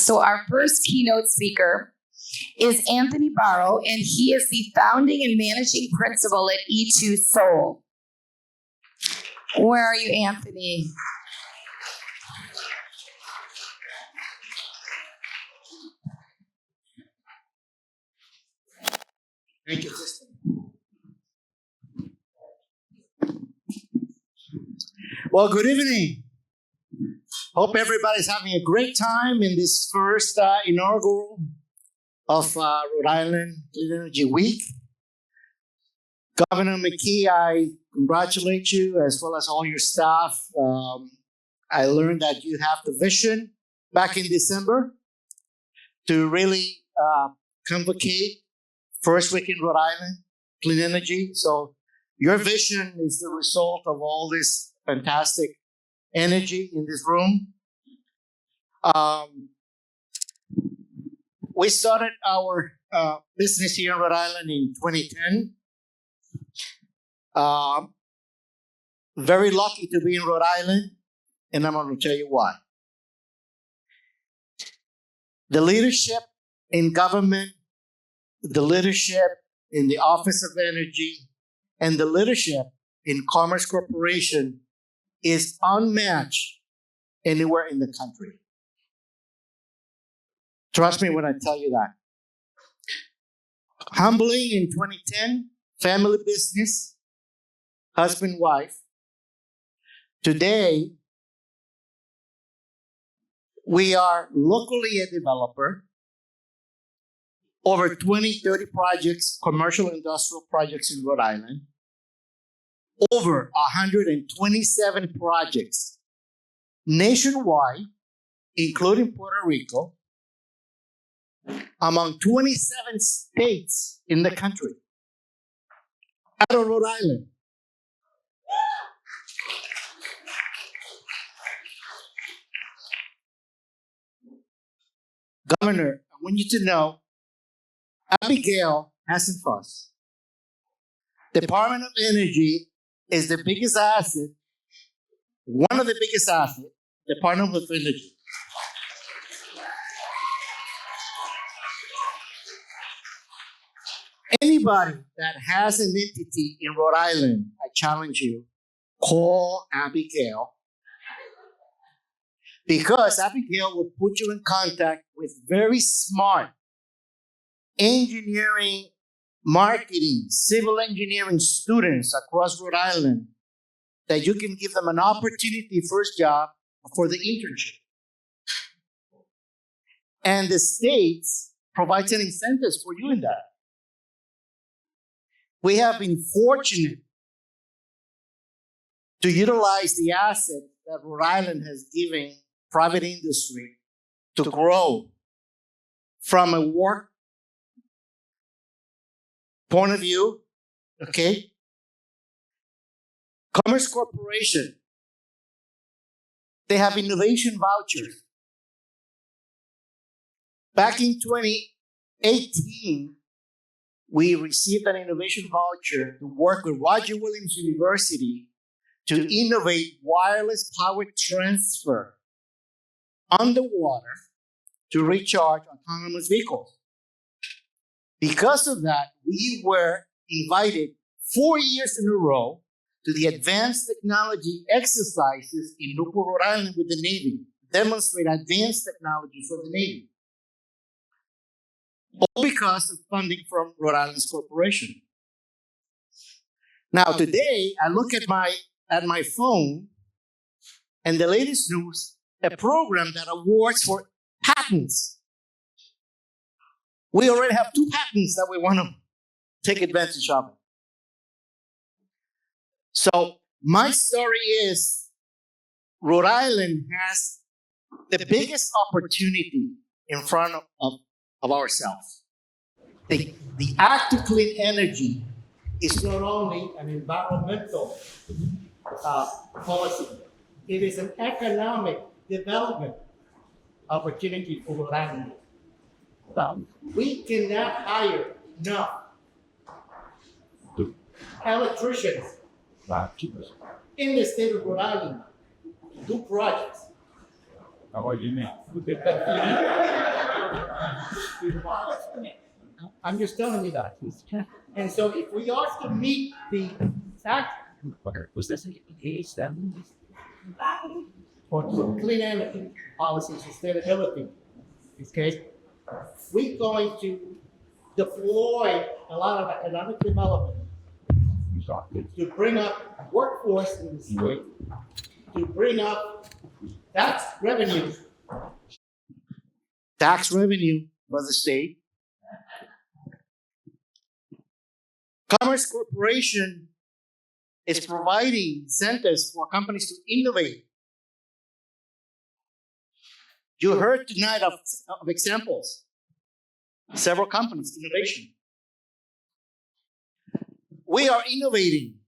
So our first keynote speaker is Anthony Baro, and he is the founding and managing principal at E2 Soul. Where are you, Anthony? Thank you, sister. Well, good evening. Hope everybody's having a great time in this first inaugural of Rhode Island Clean Energy Week. Governor McKee, I congratulate you as well as all your staff. I learned that you have the vision back in December to really convocate first week in Rhode Island Clean Energy. So your vision is the result of all this fantastic energy in this room. We started our business here in Rhode Island in 2010. Very lucky to be in Rhode Island, and I'm going to tell you why. The leadership in government, the leadership in the Office of Energy, and the leadership in Commerce Corporation is unmatched anywhere in the country. Trust me when I tell you that. Humbling in 2010, family business, husband, wife. Today, we are locally a developer, over 20, 30 projects, commercial industrial projects in Rhode Island, over 127 projects nationwide, including Puerto Rico, among 27 states in the country, out of Rhode Island. Governor, I want you to know, Abigail hasn't fussed. Department of Energy is the biggest asset, one of the biggest assets, Department of Energy. Anybody that has an entity in Rhode Island, I challenge you, call Abigail, because Abigail will put you in contact with very smart engineering, marketing, civil engineering students across Rhode Island that you can give them an opportunity, first job, for the internship. And the states provides an incentives for doing that. We have been fortunate to utilize the asset that Rhode Island has given private industry to grow from a work point of view, okay? Commerce Corporation, they have innovation vouchers. Back in 2018, we received an innovation voucher to work with Roger Williams University to innovate wireless power transfer underwater to recharge autonomous vehicles. Because of that, we were invited 4 years in a row to the advanced technology exercises in Newport, Rhode Island with the Navy, demonstrate advanced technology for the Navy. All because of funding from Rhode Island's corporation. Now today, I look at my phone, and the latest news, a program that awards for patents. We already have 2 patents that we want to take advantage of. So my story is, Rhode Island has the biggest opportunity in front of ourselves. The Act to Clean Energy is not only an environmental policy, it is an economic development opportunity for Rhode Island. We cannot hire enough electricians in the state of Rhode Island to do projects. How about you, man? I'm just telling you that. And so if we are to meet the tax Was this for clean energy policy sustainability, okay, we're going to deploy a lot of economic development to bring up workforce in the state, to bring up tax revenue for the state. Commerce Corporation is providing incentives for companies to innovate. You heard tonight of examples, several companies, innovation. We are innovating.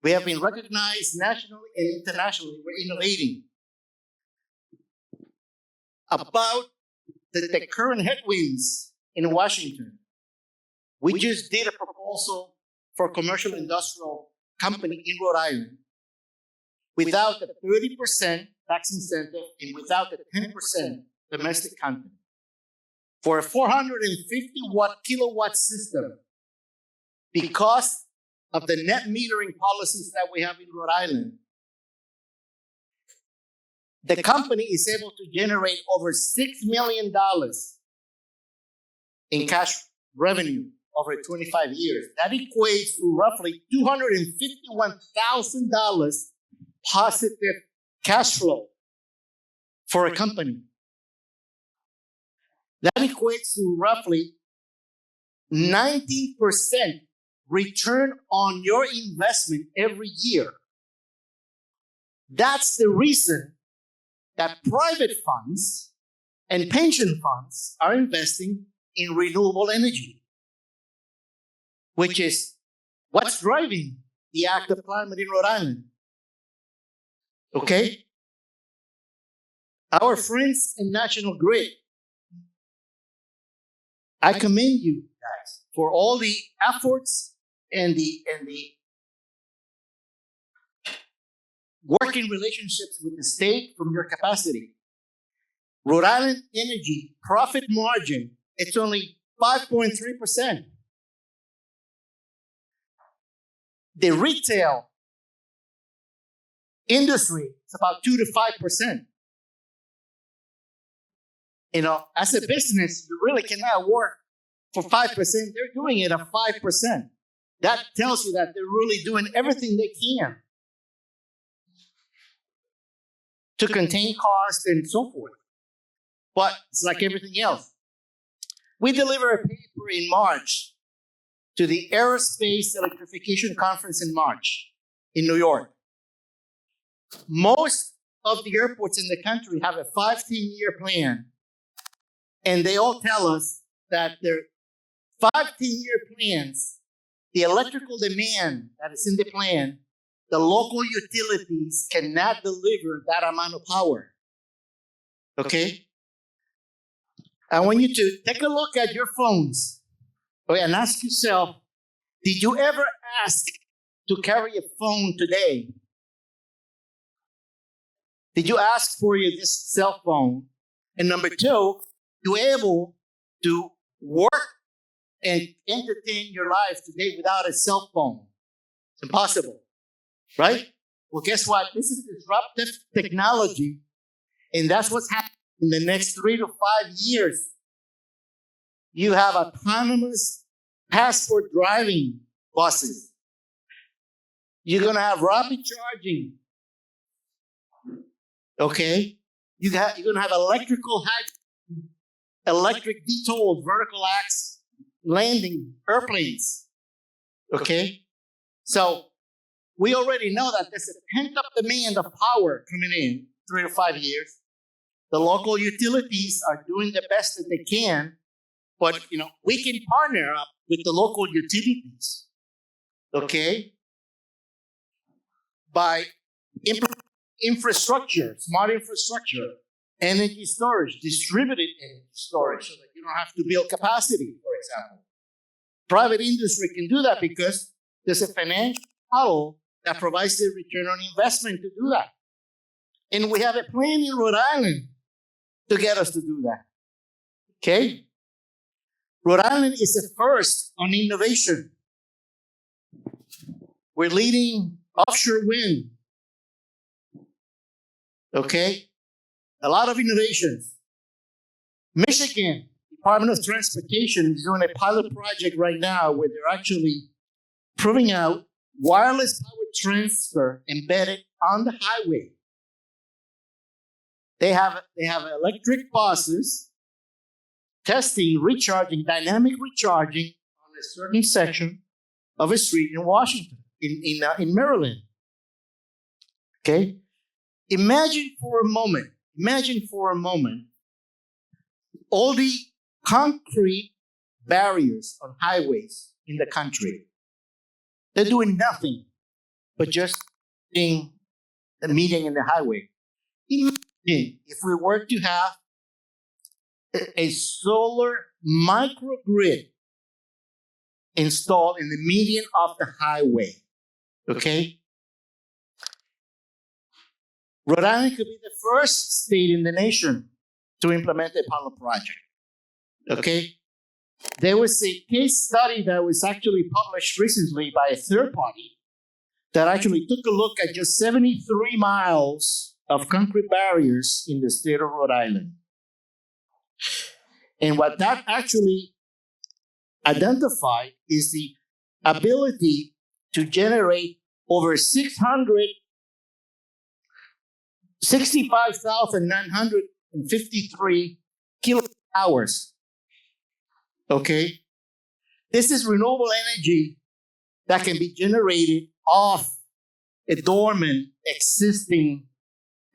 We have been recognized nationally and internationally. We're innovating. About the current headwinds in Washington, we just did a proposal for a commercial industrial company in Rhode Island without the 30% tax incentive and without the 10% domestic content for a 450 kilowatt system. Because of the net metering policies that we have in Rhode Island, the company is able to generate over $6 million in cash revenue over 25 years. That equates to roughly $251,000 positive cash flow for a company. That equates to roughly 19% return on your investment every year. That's the reason that private funds and pension funds are investing in renewable energy, which is what's driving the active climate in Rhode Island. Okay? Our friends in National Grid, I commend you guys for all the efforts and the working relationships with the state from your capacity. Rhode Island Energy profit margin, it's only 5.3%. The retail industry is about 2 to 5%. You know, as a business, you really cannot work for 5%. They're doing it at 5%. That tells you that they're really doing everything they can to contain costs and so forth. But it's like everything else. We delivered a paper in March to the Aerospace Electrification Conference in March in New York. Most of the airports in the country have a 5-10-year plan. And they all tell us that their 5-10-year plans, the electrical demand that is in the plan, the local utilities cannot deliver that amount of power. Okay? I want you to take a look at your phones and ask yourself, did you ever ask to carry a phone today? Did you ask for this cell phone? And number two, you able to work and entertain your life today without a cell phone? It's impossible, right? Well, guess what? This is disruptive technology, and that's what's happening in the next 3 to 5 years. You have autonomous passport driving buses. You're going to have rapid charging. Okay? You're going to have electric VTOL, vertical axis landing airplanes. Okay? So we already know that there's a pent-up demand of power coming in 3 to 5 years. The local utilities are doing the best that they can, but we can partner up with the local utilities. Okay? By infrastructure, smart infrastructure, energy storage, distributed energy storage, so that you don't have to build capacity, for example. Private industry can do that because there's a financial model that provides the return on investment to do that. And we have a plan in Rhode Island to get us to do that. Okay? Rhode Island is a first on innovation. We're leading offshore wind. Okay? A lot of innovations. Michigan Department of Transportation is doing a pilot project right now where they're actually proving out wireless power transfer embedded on the highway. They have electric buses testing recharging, dynamic recharging on a certain section of a street in Washington, in Maryland. Okay? Imagine for a moment all the concrete barriers on highways in the country. They're doing nothing but just being a meeting in the highway. Imagine if we were to have a solar microgrid installed in the median of the highway. Okay? Rhode Island could be the first state in the nation to implement a pilot project. Okay? There was a case study that was actually published recently by a third party that actually took a look at just 73 miles of concrete barriers in the state of Rhode Island. And what that actually identified is the ability to generate over 65,953 kilowatt hours. Okay? This is renewable energy that can be generated off a dormant existing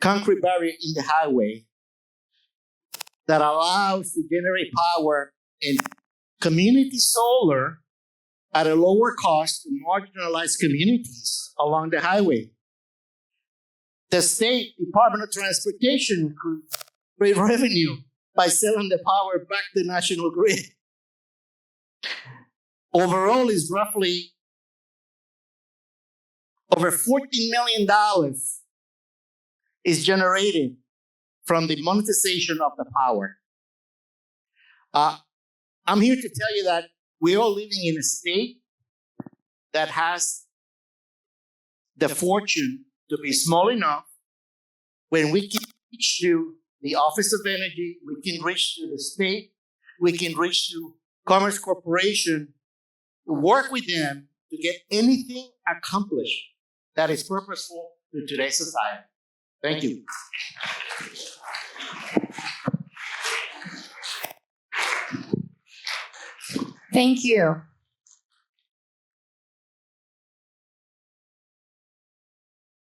concrete barrier in the highway that allows to generate power in community solar at a lower cost to marginalized communities along the highway. The State Department of Transportation could create revenue by selling the power back to the national grid. Overall is roughly over $14 million is generated from the monetization of the power. I'm here to tell you that we're all living in a state that has the fortune to be small enough when we can reach to the Office of Energy, we can reach to the state, we can reach to Commerce Corporation, work with them to get anything accomplished that is purposeful to today's society. Thank you. Thank you.